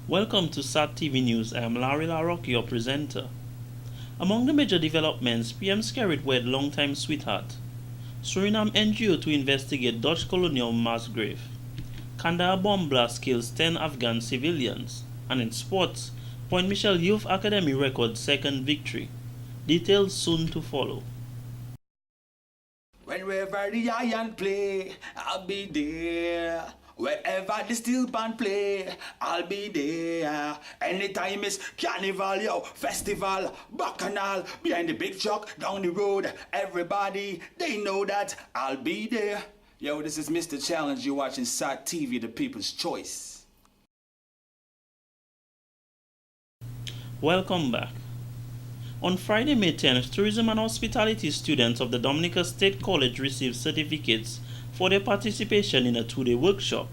Welcome to SAT TV News. I am Larry LaRocque, your presenter. Among the major developments, PM Skerrit wed longtime sweetheart. Suriname NGO to investigate Dutch colonial mass grave. Kandahar bomb blast kills 10 Afghan civilians. And in sports, Point Michel Youth Academy records second victory. Details soon to follow. Whenever the iron play, I'll be there. Wherever the steel band play, I'll be there. Anytime it's carnival, yo, festival, bacchanal, behind the big truck, down the road, everybody, they know that I'll be there. Yo, this is Mr. Challenge. You're watching SAT TV, the people's choice. Welcome back. On Friday, May 10th, tourism and hospitality students of the Dominica State College received certificates for their participation in a two-day workshop.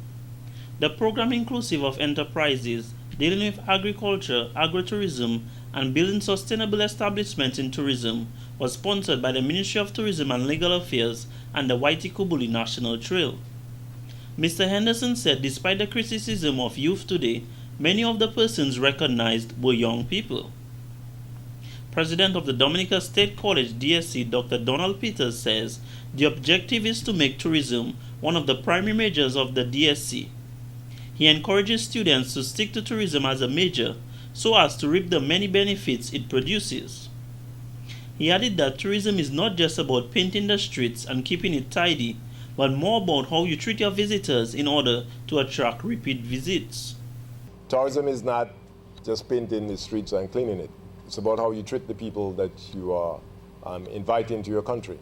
The program, inclusive of enterprises dealing with agriculture, agritourism, and building sustainable establishments in tourism, was sponsored by the Ministry of Tourism and Legal Affairs and the Waitikubuli National Trail. Mr. Henderson said despite the criticism of youth today, many of the persons recognized were young people. President of the Dominica State College DSC, Dr. Donald Peters, says the objective is to make tourism one of the primary majors of the DSC. He encourages students to stick to tourism as a major so as to reap the many benefits it produces. He added that tourism is not just about painting the streets and keeping it tidy, but more about how you treat your visitors in order to attract repeat visits. Tourism is not just painting the streets and cleaning it. It's about how you treat the people that you are inviting to your country.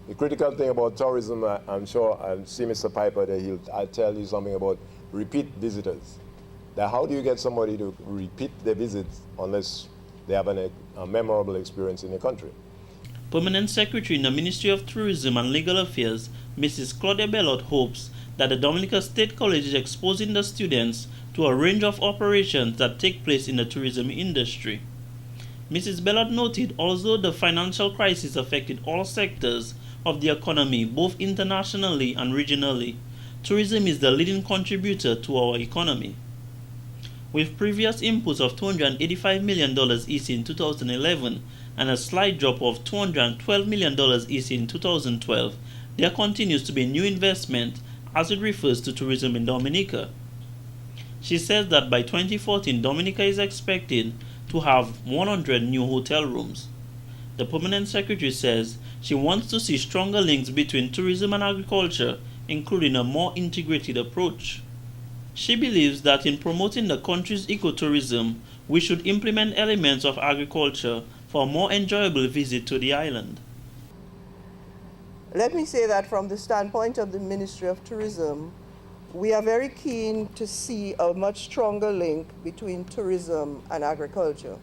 The critical thing about tourism, I'm sure I'll see Mr. Piper there, I'll tell you something about repeat visitors. Now, how do you get somebody to repeat their visits unless they have a memorable experience in your country? Permanent Secretary in the Ministry of Tourism and Legal Affairs, Mrs. Claudia Bellot, hopes that the Dominica State College is exposing the students to a range of operations that take place in the tourism industry. Mrs. Bellot noted although the financial crisis affected all sectors of the economy both internationally and regionally, tourism is the leading contributor to our economy. With previous inputs of $285 million each in 2011 and a slight drop of $212 million each in 2012, there continues to be new investment as it refers to tourism in Dominica. She says that by 2014, Dominica is expected to have 100 new hotel rooms. The Permanent Secretary says she wants to see stronger links between tourism and agriculture, including a more integrated approach. She believes that in promoting the country's ecotourism, we should implement elements of agriculture for a more enjoyable visit to the island. Let me say that from the standpoint of the Ministry of Tourism, we are very keen to see a much stronger link between tourism and agriculture.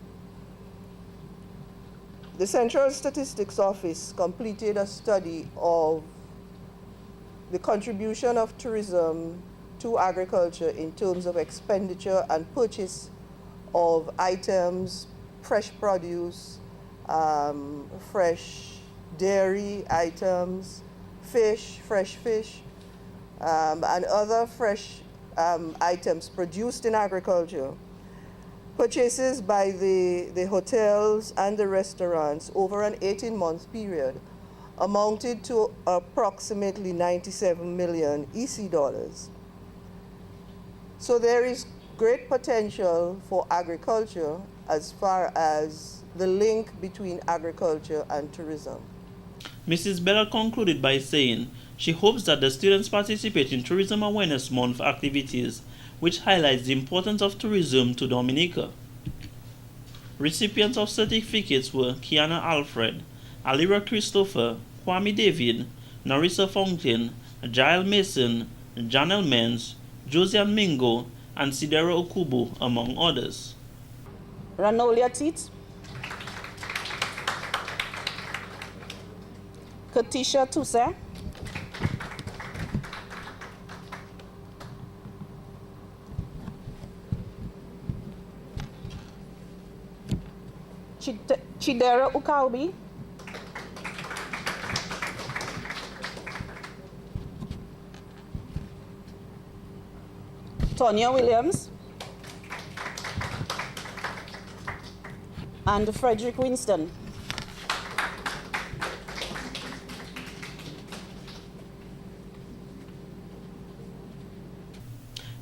The Central Statistics Office completed a study of the contribution of tourism to agriculture in terms of expenditure and purchase of items, fresh produce, fresh dairy items, fish, fresh fish, and other fresh items produced in agriculture. Purchases by the hotels and the restaurants over an 18-month period amounted to approximately 97 million EC dollars. So there is great potential for agriculture as far as the link between agriculture and tourism. Mrs. Bellot concluded by saying she hopes that the students participate in Tourism Awareness Month activities, which highlights the importance of tourism to Dominica. Recipients of certificates were Kiana Alfred, Alira Christopher, Kwame David, Narissa Fountain, Jael Mason, Janelle Menz, Josiane Mingo, and Sidera Okubo, among others. Ranolia Tit, Katisha Tusa, Chidera Ukalbi, Tonya Williams, and Frederick Winston.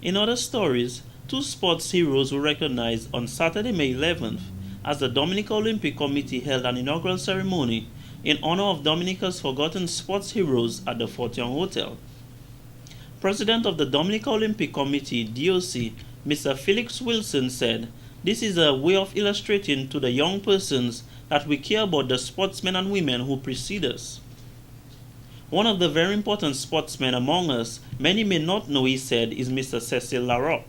In other stories, two sports heroes were recognized on Saturday, May 11th, as the Dominica Olympic Committee held an inaugural ceremony in honor of Dominica's forgotten sports heroes at the Fort Young Hotel. President of the Dominica Olympic Committee, DOC, Mr. Felix Wilson said, "This is a way of illustrating to the young persons that we care about the sportsmen and women who precede us." One of the very important sportsmen among us, many may not know, he said, is Mr. Cecil Larocque.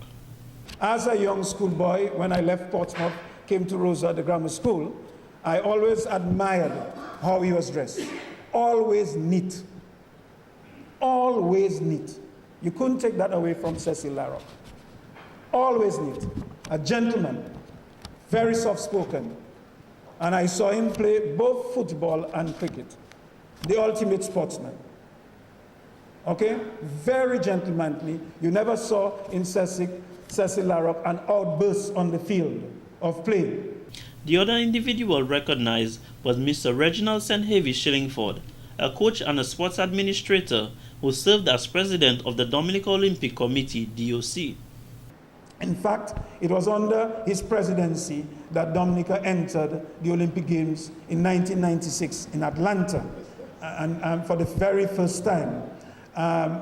As a young schoolboy, when I left Portsmouth, came to Rosa, the grammar school, I always admired how he was dressed. Always neat. Always neat. You couldn't take that away from Cecil Larocque. Always neat. A gentleman, very soft-spoken. And I saw him play both football and cricket. The ultimate sportsman. Okay? Very gentlemanly. You never saw in Cecil Larocque an outburst on the field of play. The other individual recognized was Mr. Reginald St. Heavy Shillingford, a coach and a sports administrator who served as president of the Dominica Olympic Committee, DOC. In fact, it was under his presidency that Dominica entered the Olympic Games in 1996 in Atlanta. And for the very first time,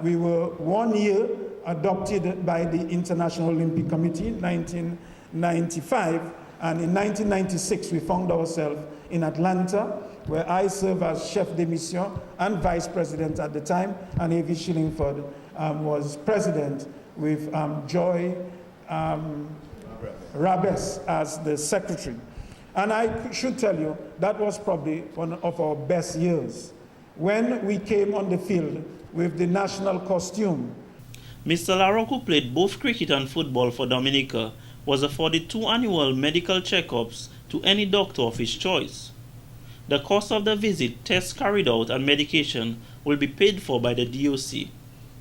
we were 1 year adopted by the International Olympic Committee in 1995, and in 1996 we found ourselves in Atlanta, where I served as chef de mission and vice president at the time, and Heavy Shillingford was president with Joy Rabes as the secretary. And I should tell you, that was probably one of our best years. When we came on the field with the national costume. Mr. Larocque, who played both cricket and football for Dominica, was afforded 2 annual medical checkups to any doctor of his choice. The cost of the visit, tests carried out, and medication will be paid for by the DOC.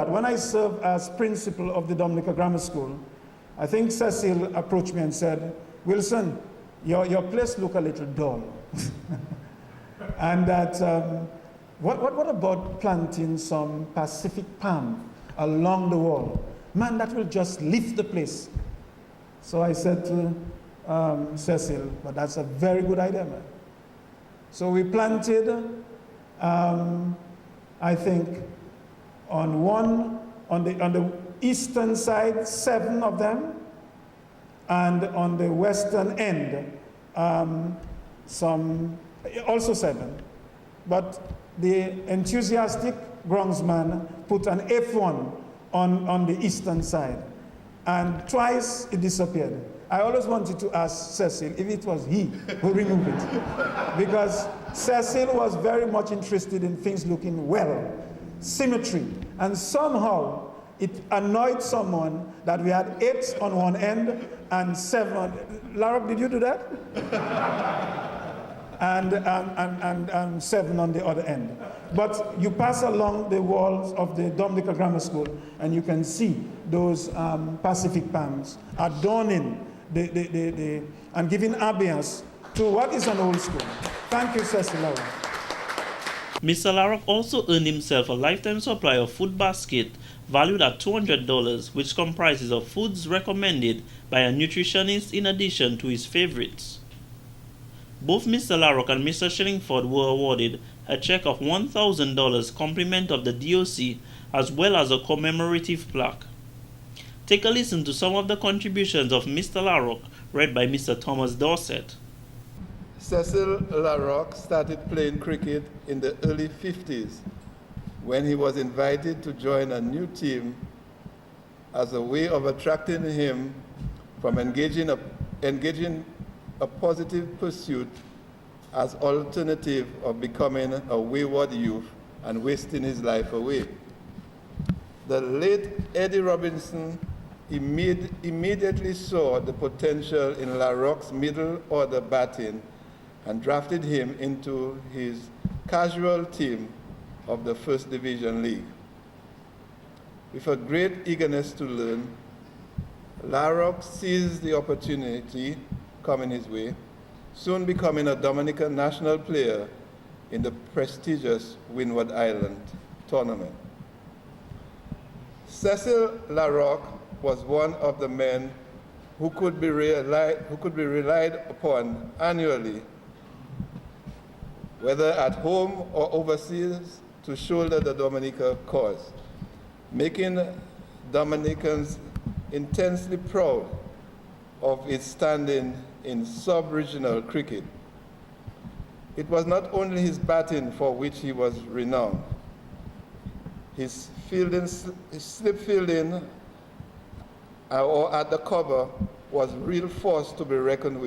When I served as principal of the Dominica Grammar School, I think Cecil approached me and said, "Wilson, your place look a little dull." And that, what about planting some Pacific palm along the wall? Man, that will just lift the place. So I said to Cecil, "But that's a very good idea, man." So we planted, I think, on the eastern side, 7 of them, and on the western end, also 7. But the enthusiastic groundsman put an F1 on the eastern side, and twice it disappeared. I always wanted to ask Cecil if it was he who removed it, because Cecil was very much interested in things looking well, symmetry, and somehow it annoyed someone that we had 8 on one end and 7. Larocque, did you do that? and 7 on the other end. But you pass along the walls of the Dominica Grammar School and you can see those Pacific palms adorning and giving ambience to what is an old school. Thank you, Cecil Larocque. Mr. Larocque also earned himself a lifetime supply of food basket valued at $200, which comprises of foods recommended by a nutritionist in addition to his favorites. Both Mr. Larocque and Mr. Shillingford were awarded a check of $1,000 compliment of the DOC as well as a commemorative plaque. Take a listen to some of the contributions of Mr. Larocque read by Mr. Thomas Dorset. Cecil Larocque started playing cricket in the early 50s when he was invited to join a new team as a way of attracting him from engaging a positive pursuit as alternative of becoming a wayward youth and wasting his life away. The late Eddie Robinson immediately saw the potential in Larocque's middle order batting and drafted him into his casual team of the First Division League. With a great eagerness to learn, Larocque seized the opportunity coming his way soon becoming a Dominican national player in the prestigious Windward Island tournament. Cecil Larocque was one of the men who could be relied upon annually, whether at home or overseas, to shoulder the Dominica cause, making Dominicans intensely proud of its standing in sub-regional cricket. It was not only his batting for which he was renowned. His slip fielding or at the cover was real force to be reckoned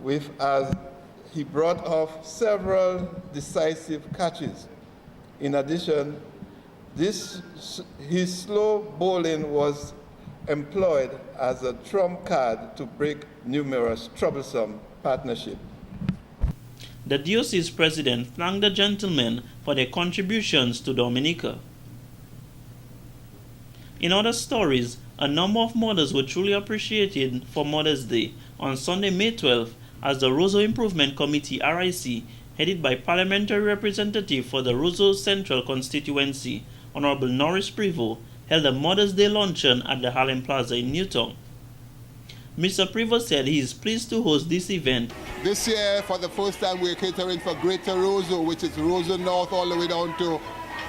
with as he brought off several decisive catches. In addition, his slow bowling was employed as a trump card to break numerous troublesome partnerships. The diocese president thanked the gentlemen for their contributions to Dominica. In other stories, a number of mothers were truly appreciated for Mother's Day on Sunday, May 12th, as the Roseau Improvement Committee RIC, headed by Parliamentary Representative for the Roseau Central Constituency, Honorable Norris Prevost, held a Mother's Day luncheon at the Harlem Plaza in Newtown. Mr. Prevost said he is pleased to host this event. This year, for the first time, we're catering for Greater Roseau, which is Roseau North all the way down to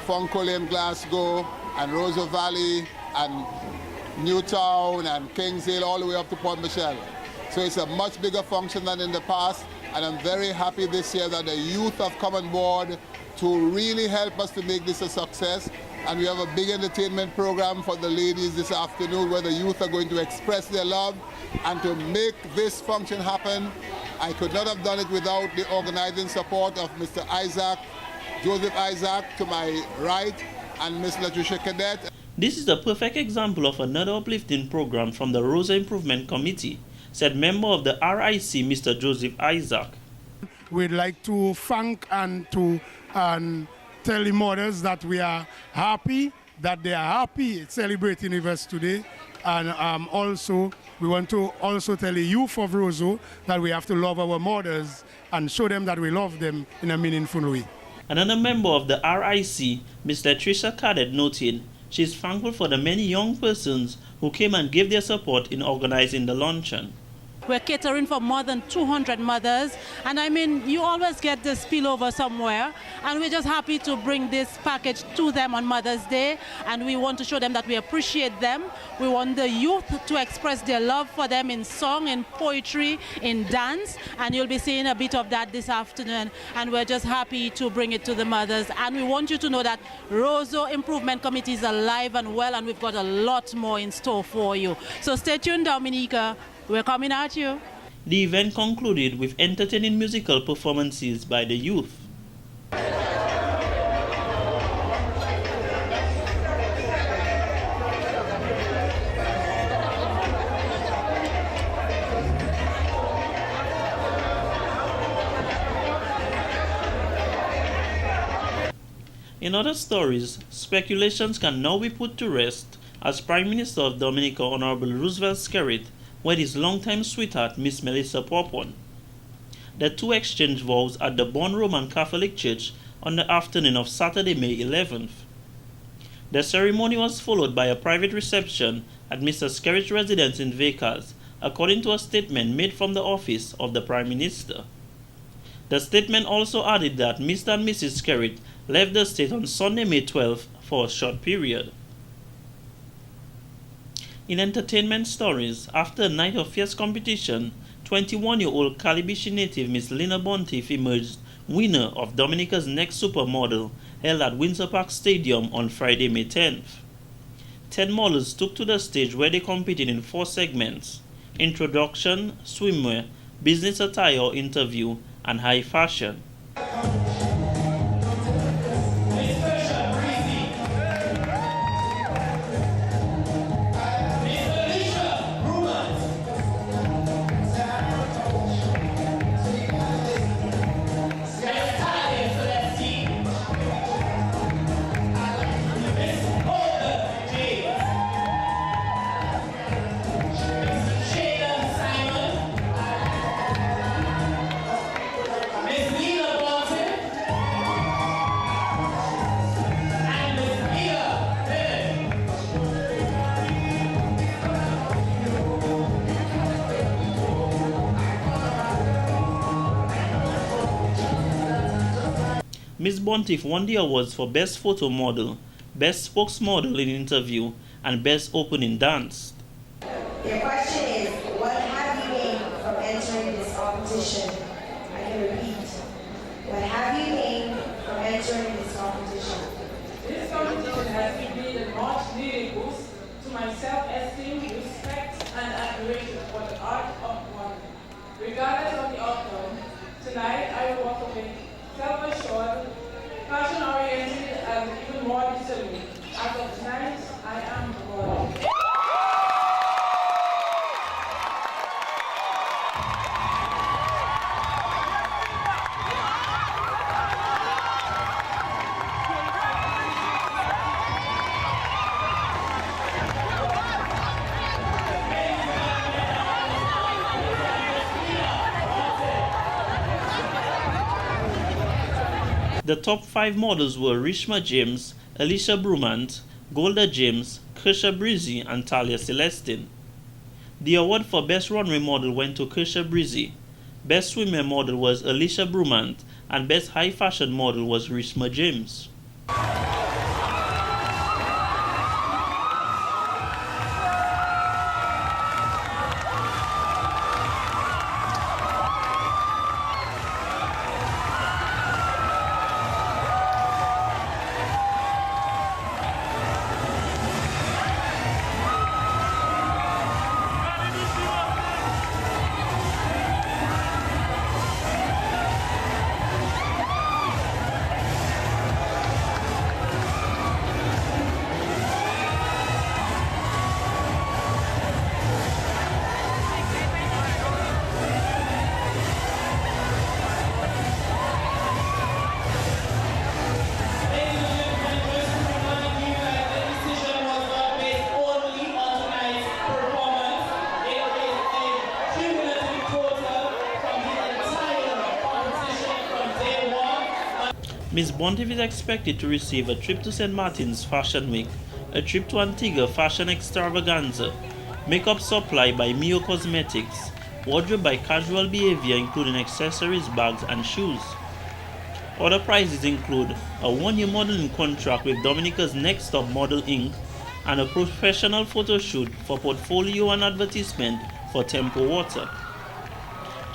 Funky Glasgow, and Roseau Valley, and Newtown, and Kingsale, all the way up to Port Michelle. So it's a much bigger function than in the past, and I'm very happy this year that the youth have come on board to really help us to make this a success. And we have a big entertainment program for the ladies this afternoon where the youth are going to express their love. And to make this function happen, I could not have done it without the organizing support of Mr. Isaac, Joseph Isaac to my right, and Ms. Latricia Cadet. This is a perfect example of another uplifting program from the Roseau Improvement Committee, said member of the RIC, Mr. Joseph Isaac. We'd like to thank and to tell the mothers that we are happy, that they are happy celebrating with us today. And also, we want to also tell the youth of Roseau that we have to love our mothers and show them that we love them in a meaningful way. Another member of the RIC, Ms. Latricia Cadet, noted she is thankful for the many young persons who came and gave their support in organizing the luncheon. We're catering for more than 200 mothers, and I mean, you always get this spillover somewhere, and we're just happy to bring this package to them on Mother's Day, and we want to show them that we appreciate them. We want the youth to express their love for them in song, in poetry, in dance, and you'll be seeing a bit of that this afternoon, and we're just happy to bring it to the mothers. And we want you to know that Roseau Improvement Committee is alive and well, and we've got a lot more in store for you. So stay tuned, Dominica. We're coming at you. The event concluded with entertaining musical performances by the youth. In other stories, speculations can now be put to rest as Prime Minister of Dominica, Honorable Roosevelt Skerrit, wed his longtime sweetheart, Miss Melissa Popon. The two exchanged vows at the Bon Roman Catholic Church on the afternoon of Saturday, May 11th. The ceremony was followed by a private reception at Mr. Skerrit's residence in Vacaz, according to a statement made from the office of the Prime Minister. The statement also added that Mr. and Mrs. Skerrit left the state on Sunday, May 12th for a short period. In entertainment stories, after a night of fierce competition, 21-year-old Calibishi native Miss Lina Bontiff emerged winner of Dominica's Next Supermodel, held at Windsor Park Stadium on Friday, May 10th. 10 models took to the stage where they competed in 4 segments: introduction, swimwear, business attire, interview, and high fashion. Ms. Bontiff won the awards for Best Photo Model, Best Spokesmodel in Interview, and Best Opening Dance. Your question is, what have you gained from entering this competition? I can repeat. What have you gained from entering this competition? This competition has been a much needed boost to my self-esteem, respect, and admiration for the art of modeling. Regardless of the outcome, tonight I will walk away self-assured, fashion-oriented, and even more determined. As of tonight, I am a model. The top 5 models were Rishma James, Alicia Brumant, Golda James, Kersha Breezy, and Talia Celestine. The award for Best Runway Model went to Kersha Breezy. Best Swimwear Model was Alicia Brumant, and Best High Fashion Model was Rishma James. Ms. Bontiff is expected to receive a trip to St. Martin's Fashion Week, a trip to Antigua Fashion Extravaganza, makeup supply by Mio Cosmetics, wardrobe by Casual Behavior including accessories, bags, and shoes. Other prizes include a 1-year modeling contract with Dominica's Next Top Model Inc. and a professional photo shoot for portfolio and advertisement for Tempo Water.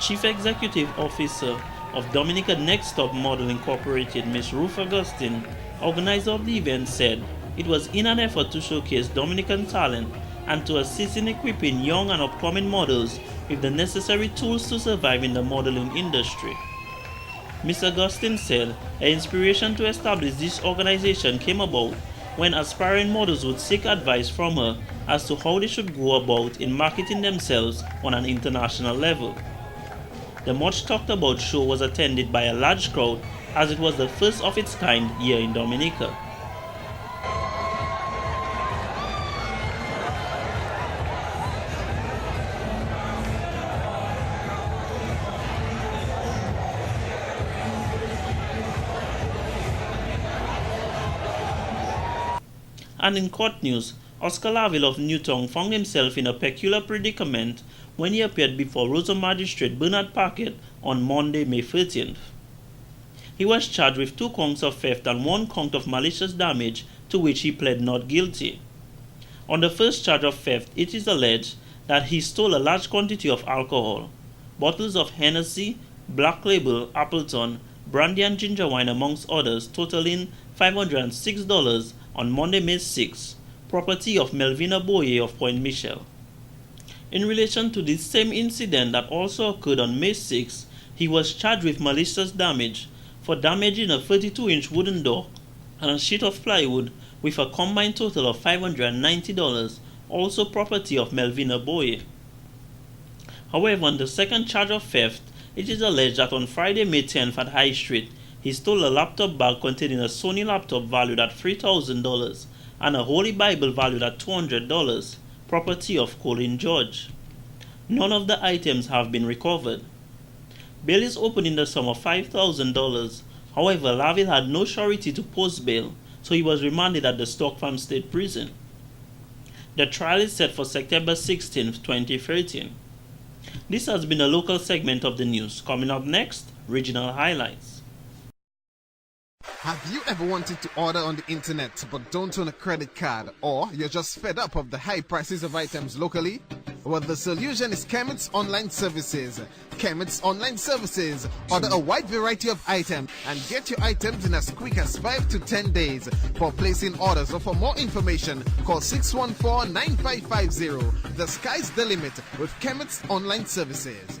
Chief Executive Officer of Dominica Next Top Model Incorporated, Ms. Ruth Augustine, organizer of the event, said it was in an effort to showcase Dominican talent and to assist in equipping young and upcoming models with the necessary tools to survive in the modeling industry. Ms. Augustine said her inspiration to establish this organization came about when aspiring models would seek advice from her as to how they should go about in marketing themselves on an international level. The much talked about show was attended by a large crowd as it was the first of its kind here in Dominica. And in court news, Oscar Laville of Newtown found himself in a peculiar predicament when he appeared before Rosa Magistrate Bernard Paquette on Monday, May 13th. He was charged with 2 counts of theft and 1 count of malicious damage, to which he pled not guilty. On the first charge of theft, it is alleged that he stole a large quantity of alcohol, bottles of Hennessy, Black Label, Appleton, brandy and ginger wine amongst others, totaling $506 on Monday, May 6th, property of Melvina Boye of Point Michel. In relation to this same incident that also occurred on May 6, he was charged with malicious damage for damaging a 32-inch wooden door and a sheet of plywood with a combined total of $590, also property of Melvina Boye. However, on the second charge of theft, it is alleged that on Friday, May 10th at High Street, he stole a laptop bag containing a Sony laptop valued at $3,000 and a Holy Bible valued at $200, property of Colin George. None of the items have been recovered. Bail is open in the sum of $5,000. However, Laville had no surety to post bail, so he was remanded at the Stock Farm State Prison. The trial is set for September 16, 2013. This has been a local segment of the news. Coming up next, regional highlights. Have you ever wanted to order on the internet but don't own a credit card, or you're just fed up of the high prices of items locally? Well, the solution is Chemex Online Services. Chemex Online Services order a wide variety of items and get your items in as quick as 5 to 10 days. For placing orders or for more information, call 614-9550. The sky's the limit with Chemex Online Services.